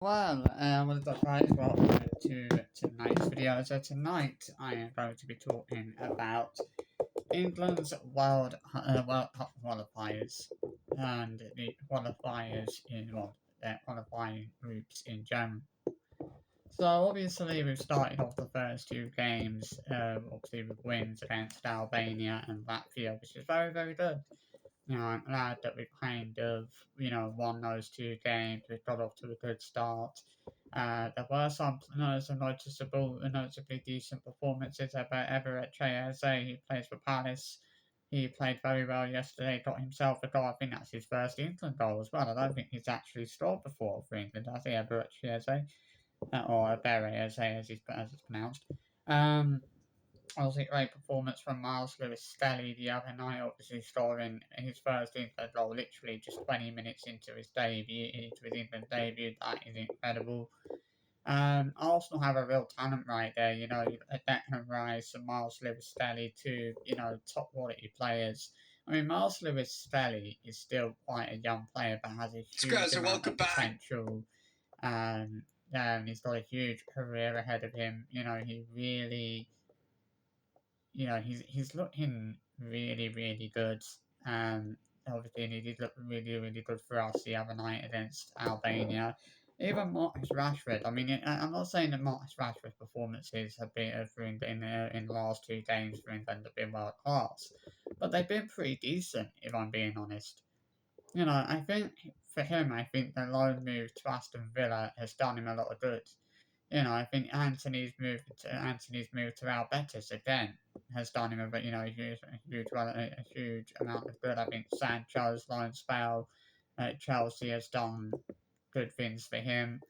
Well, what is up, guys? Welcome to tonight's video. So tonight I am going to be talking about England's World Cup qualifiers and the qualifiers in their qualifying groups in general. So obviously we've started off the first two games, obviously with wins against Albania and Latvia, which is very good. I'm glad that we kind of, won those two games. We got off to a good start. There were some noticeably decent performances about Everett Cheyeze. He plays for Palace. He played very well yesterday, got himself a goal. I think that's his first England goal as well. I don't think he's actually scored before for England. I think Everett Cheyeze, or Bere, as it's pronounced. Um, Obviously, great performance from Miles Lewis-Skelly the other night, obviously scoring his first England goal literally just 20 minutes into his England debut. That is incredible. Arsenal have a real talent right there. Declan Rice and Miles Lewis-Skelly, two, top quality players. I mean, Miles Lewis-Skelly is still quite a young player, but has a huge amount of potential. He's got a huge career ahead of him. He really he's looking really good. Obviously, and he did look really good for us the other night against Albania. Even Marcus Rashford. I mean, I'm not saying that Marcus Rashford's performances have been in the last two games for England have been world class, but they've been pretty decent if I'm being honest. I think for him, I think the loan move to Aston Villa has done him a lot of good. I think Anthony's move to Al Betis again has done him a huge amount of good. I think Sancho's loan spell at Chelsea has done good things for him.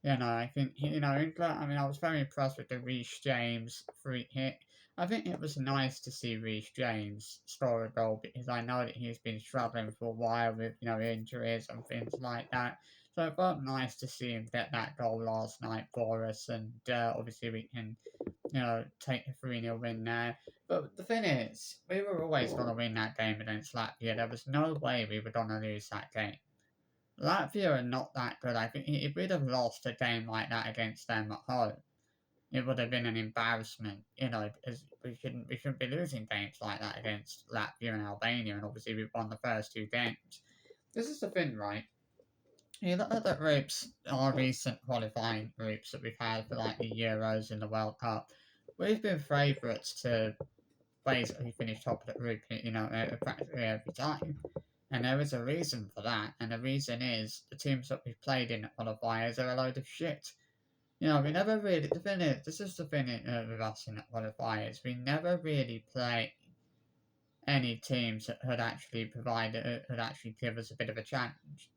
I think England. I mean, I was very impressed with the Reece James free hit. I think it was nice to see Reece James score a goal because I know that he's been struggling for a while with injuries and things like that. So it felt nice to see him get that goal last night for us, and obviously we can take a 3-0 win there. But the thing is, we were always going to win that game against Latvia. There was no way we were going to lose that game. Latvia are not that good. I think if we'd have lost a game like that against them at home, it would have been an embarrassment, because we shouldn't be losing games like that against Latvia and Albania, and obviously we've won the first two games. This is the thing, right? You look at the groups, our recent qualifying groups that we've had for like the Euros and the World Cup, we've been favourites to basically finish top of the group, practically every time. And there is a reason for that, and the reason is the teams that we've played in the qualifiers are a load of shit. We never really. The thing is, this is the thing with us in the qualifiers. We never really play any teams that had actually give us a bit of a challenge.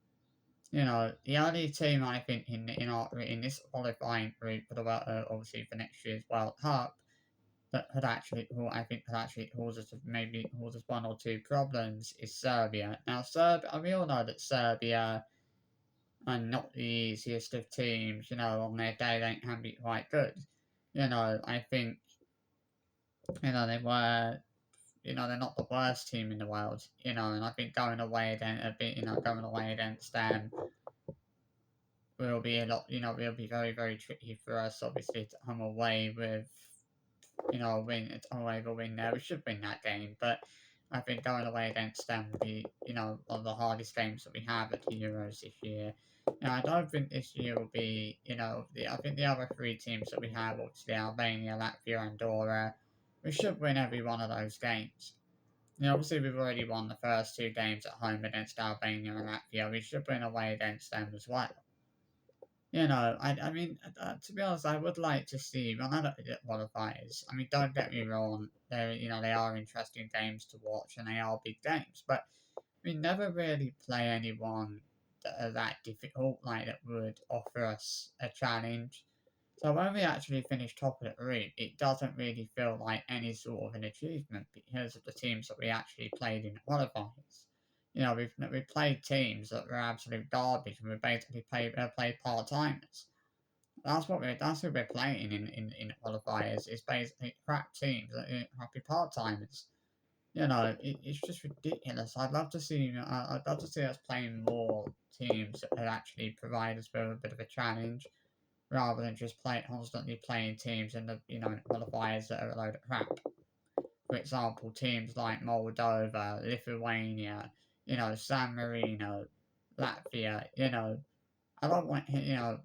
The only team I think in this qualifying group for the obviously for next year's World Cup that who I think could actually cause us one or two problems is Serbia. Now, Serbia, we all know that Serbia are not the easiest of teams. On their day they can be quite good. I think they were. They're not the worst team in the world. And I think going away against them will be a lot. Will be very tricky for us. Obviously, to come away with a win there. We should win that game, but I think going away against them will be, one of the hardest games that we have at the Euros this year. I don't think this year will be, I think the other three teams that we have, obviously Albania, Latvia, Andorra, we should win every one of those games. Obviously we've already won the first two games at home against Albania and Latvia. We should win away against them as well. I mean, to be honest, I would like to see when I look at qualifiers. I mean, don't get me wrong; they are interesting games to watch and they are big games. But we never really play anyone that are that difficult, like that would offer us a challenge. So when we actually finish top of the group, it doesn't really feel like any sort of an achievement because of the teams that we actually played in the qualifiers. We've played teams that were absolute garbage, and we basically played part timers. That's who we're playing in qualifiers. Is basically crap teams that are crappy part timers. it's just ridiculous. I'd love to see us playing more teams that could actually provide us with a bit of a challenge, rather than just constantly playing teams in the qualifiers that are a load of crap. For example, teams like Moldova, Lithuania, San Marino, Latvia. I don't want,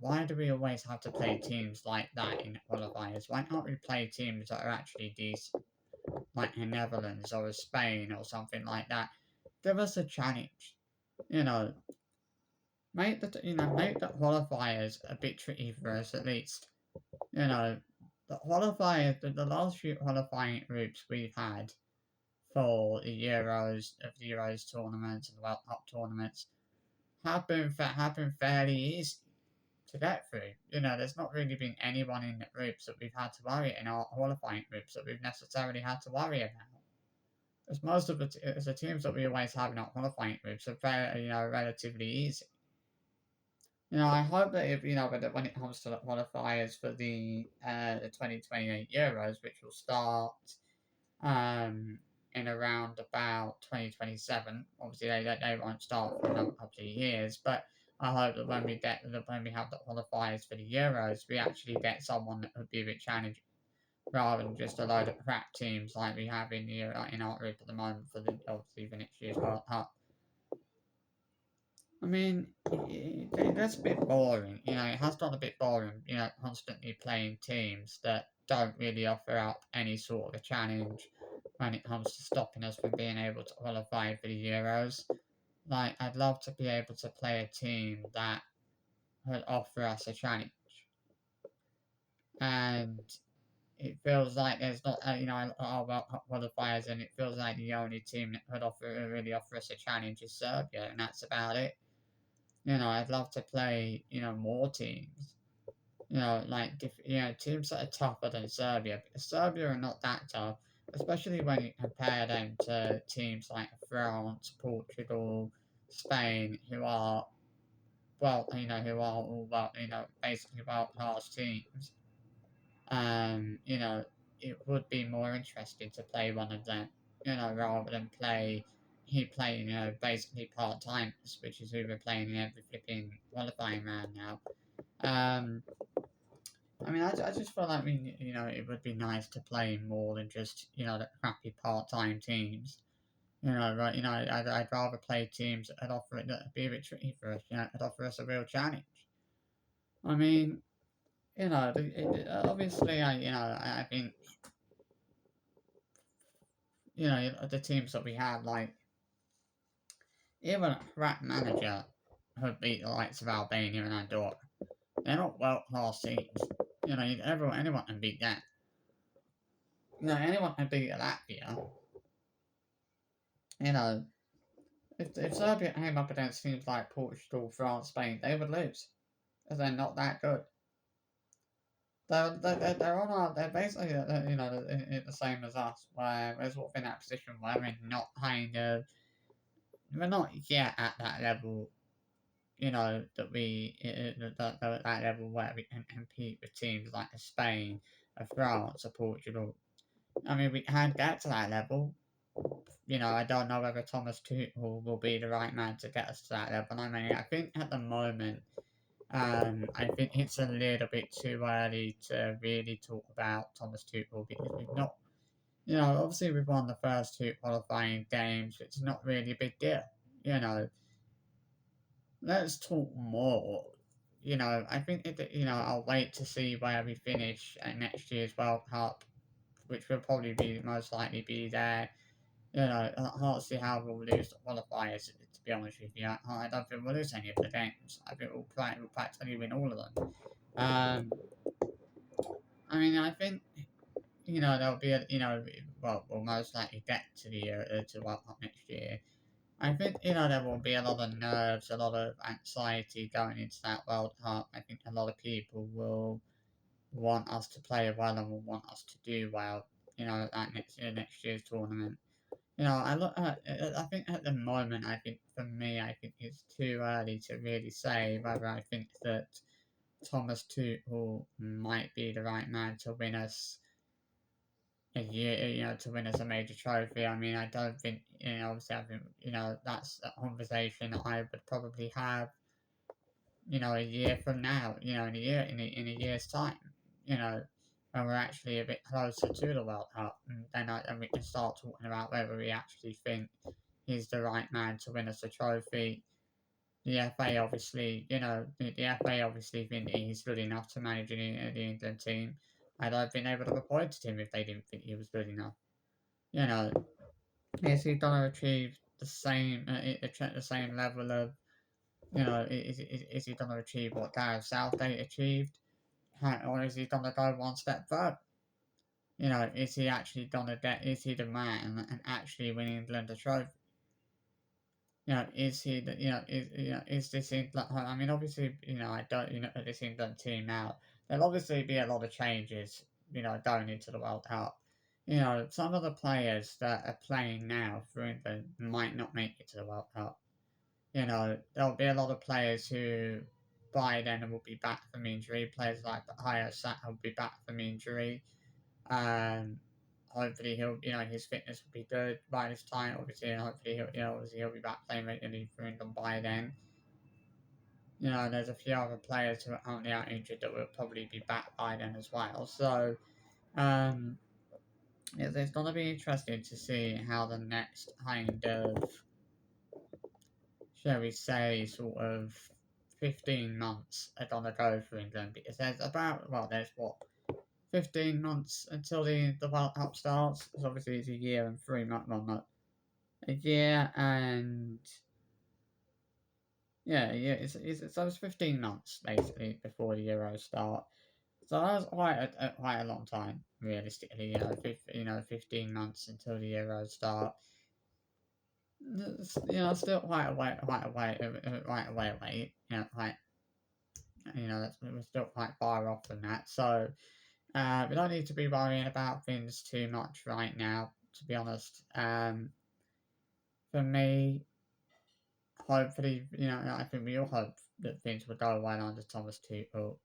why do we always have to play teams like that in qualifiers? Why can't we play teams that are actually decent, like the Netherlands or Spain or something like that? Give us a challenge, you know. Make the qualifiers a bit tricky for us at least. You know, the last few qualifying groups we've had for the Euros tournaments and the World Cup tournaments have been fairly easy to get through. There's not really been anyone in the groups that we've had to worry in our qualifying groups that we've necessarily had to worry about. Because most of the teams that we always have in our qualifying groups are very, relatively easy. I hope that when it comes to the qualifiers for the 2028 Euros, which will start um, in around about 2027. Obviously, they won't start for another couple of years, but I hope that when we have the qualifiers for the Euros, we actually get someone that would be a bit challenging, rather than just a load of crap teams like we have in our group at the moment for the obviously for next year's World Cup. I mean, that's a bit boring. It has got a bit boring. Constantly playing teams that don't really offer up any sort of a challenge when it comes to stopping us from being able to qualify for the Euros. Like, I'd love to be able to play a team that would offer us a challenge. And it feels like there's not, our World Cup qualifiers, and it feels like the only team that could really offer us a challenge is Serbia, and that's about it. I'd love to play, more teams. Teams that are tougher than Serbia. Because Serbia are not that tough, especially when you compare them to teams like France, Portugal, Spain, who are, basically world class teams. You know, it would be more interesting to play one of them, rather than basically part timers, which is who we're playing in every flipping qualifying round now. Um, I just feel like it would be nice to play more than just the crappy part-time teams. Right? I'd rather play teams that offer it that be a bit tricky for us. That offer us a real challenge. I mean, obviously, I think the teams that we have, like even a crap manager who beat the likes of Albania and Andorra. They're not world-class teams. Anyone can beat that. Anyone can beat Latvia. You know, if Serbia came up against teams like Portugal, France, Spain, they would lose because they're not that good. They're basically the same as us, where we're sort of in that position where we're not yet at that level. That we that level where we can compete with teams like Spain, France, or Portugal. I mean, we can get to that level. I don't know whether Thomas Tuchel will be the right man to get us to that level. I mean, I think at the moment, I think it's a little bit too early to really talk about Thomas Tuchel because we've not, obviously we've won the first two qualifying games. It's not really a big deal. You know, let's talk more. I think I'll wait to see where we finish at next year's World Cup, which will probably be most likely be there. I can't see how we'll lose the qualifiers, to be honest with you. I don't think we'll lose any of the games. I think we'll practically win all of them. Um, I think, there'll be we'll most likely get to to World Cup next year. I think, there will be a lot of nerves, a lot of anxiety going into that World Cup. I think a lot of people will want us to play well and will want us to do well, at next year's tournament. I think at the moment, I think for me, I think it's too early to really say whether I think that Thomas Tuchel might be the right man to win us a year, to win us a major trophy. I mean, I don't think, obviously, I think, that's a conversation I would probably have, a year from now, in a year's time, you know, when we're actually a bit closer to the World Cup, and then we can start talking about whether we actually think he's the right man to win us a trophy. The FA obviously, the FA obviously think he's good enough to manage the England team. I don't think they would have appointed him if they didn't think he was good enough. You know, is he going to achieve the same level of, is he going to achieve what Gareth Southgate achieved? Or is he going to go one step further? Is he actually going to is he the man and actually win England a trophy? Is he the, is this England? I mean, obviously, I don't, this England team now, there'll obviously be a lot of changes, going into the World Cup. Some of the players that are playing now for England might not make it to the World Cup. There'll be a lot of players who by then will be back from injury. Players like Hayo Saka will be back from injury. Um, hopefully his fitness will be good by this time. Obviously, and hopefully he'll be back playing regularly for England by then. There's a few other players who are currently out injured that will probably be back by then as well. So, um, it's going to be interesting to see how the next kind of, shall we say, sort of 15 months are going to go for England, because there's what, 15 months until the World Cup starts. Because obviously it's a year and 3 months, well, not a year and, yeah, so it's 15 months basically before the Euros start. So that's quite a long time, realistically. 15 months until the Euros start. Still quite a way away. We're still quite far off from that. So we don't need to be worrying about things too much right now, to be honest. For me, hopefully, I think we all hope that things will go well under Thomas Tuchel.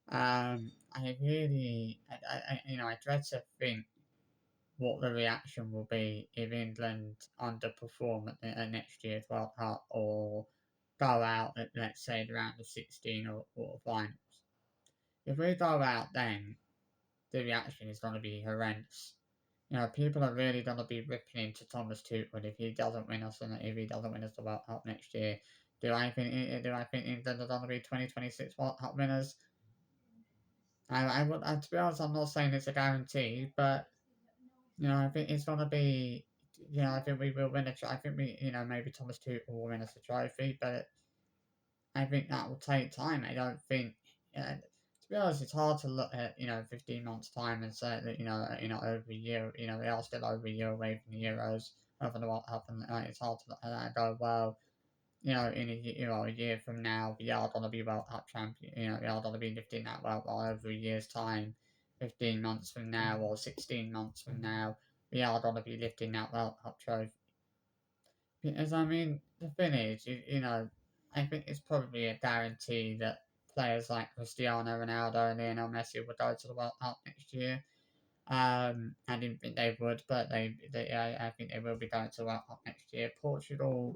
I really, I dread to think what the reaction will be if England underperform at next year's World Cup, or go out at, let's say, the round of 16 or quarterfinals. If we go out then, the reaction is going to be horrendous. People are really going to be ripping into Thomas Tuchel if he doesn't win us, and if he doesn't win us the World Cup next year. Do I think England are going to be 2026 World Cup winners? I would, to be honest, I'm not saying it's a guarantee, but I think it's going to be. I think we will win I think maybe Thomas Tuchel will win us a trophy, but I think that will take time. I don't think. To be honest, it's hard to look at 15 months time and say that over a year, we are still over a year away from the Euros, from the World Cup, and it's hard to look at that and go, well, in a year from now, we are going to be World Cup champion. We are going to be lifting that World Cup over a year's time. 15 months from now or 16 months from now, we are going to be lifting that World Cup trophy. Because I mean, the thing is, I think it's probably a guarantee that players like Cristiano Ronaldo and Lionel Messi will go to the World Cup next year. I didn't think they would, but I think they will be going to the World Cup next year. Portugal,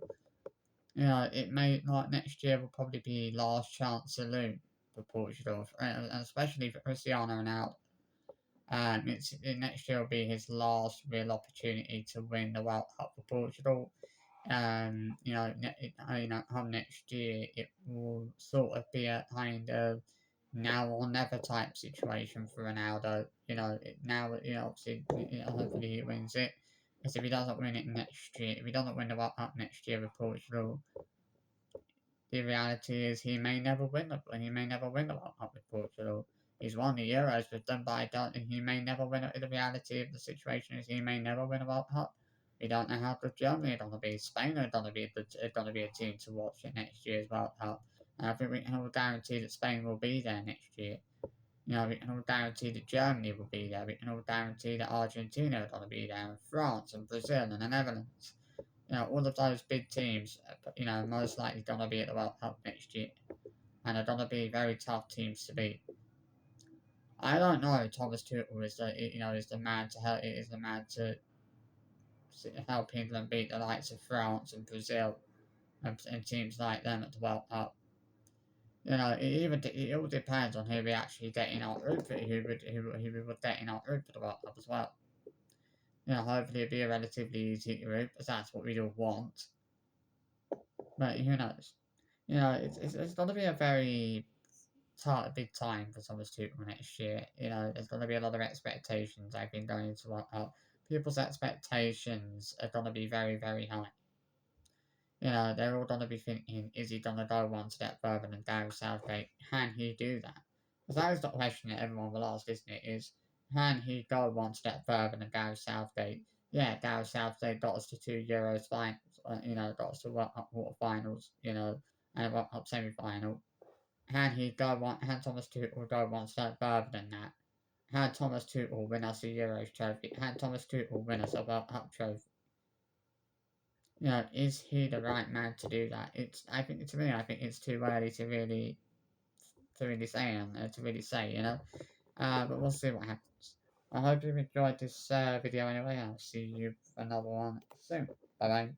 it may, like, next year will probably be last chance saloon for Portugal, and especially for Cristiano Ronaldo. Next year will be his last real opportunity to win the World Cup for Portugal. Come next year, it will sort of be a kind of now or never type situation for Ronaldo. Obviously, hopefully he wins it. Because if he doesn't win it next year, if he doesn't win the World Cup next year with Portugal, the reality is he may never win the World Cup with Portugal. He's won the Euros with them, but I don't think he may never win it. The reality of the situation is he may never win a World Cup. We don't know how good Germany are going to be. Spain are going to be a team to watch at next year's World Cup. And I think we can all guarantee that Spain will be there next year. We can all guarantee that Germany will be there. We can all guarantee that Argentina are going to be there, and France and Brazil and the Netherlands. All of those big teams, most likely going to be at the World Cup next year, and are going to be very tough teams to beat. I don't know. Thomas Tuchel is the man to help. Is the man to help England beat the likes of France and Brazil and teams like them at the World Cup. It all depends on who we actually get in our group, who we would get in our group for the World Cup as well. Hopefully it'll be a relatively easy group, as that's what we all want. But who knows? It's going to be a very big time for Thomas Tuchel next year. There's going to be a lot of expectations. I've been going into World Cup. People's expectations are going to be very, very high. They're all going to be thinking, is he going to go one step further than Gareth Southgate? Can he do that? Because that is the question that everyone will ask, isn't it? Can he go one step further than Gareth Southgate? Yeah, Gareth Southgate got us to two Euros finals, got us to World Cup quarterfinals, and a World Cup semi-final. Can Thomas Tuchel go one step further than that? Can Thomas Tuchel win us a Euros trophy? Can Thomas Tuchel win us a World Cup trophy? Is he the right man to do that? I think it's too early to really say, but we'll see what happens. I hope you've enjoyed this video anyway. I'll see you for another one soon. Bye bye.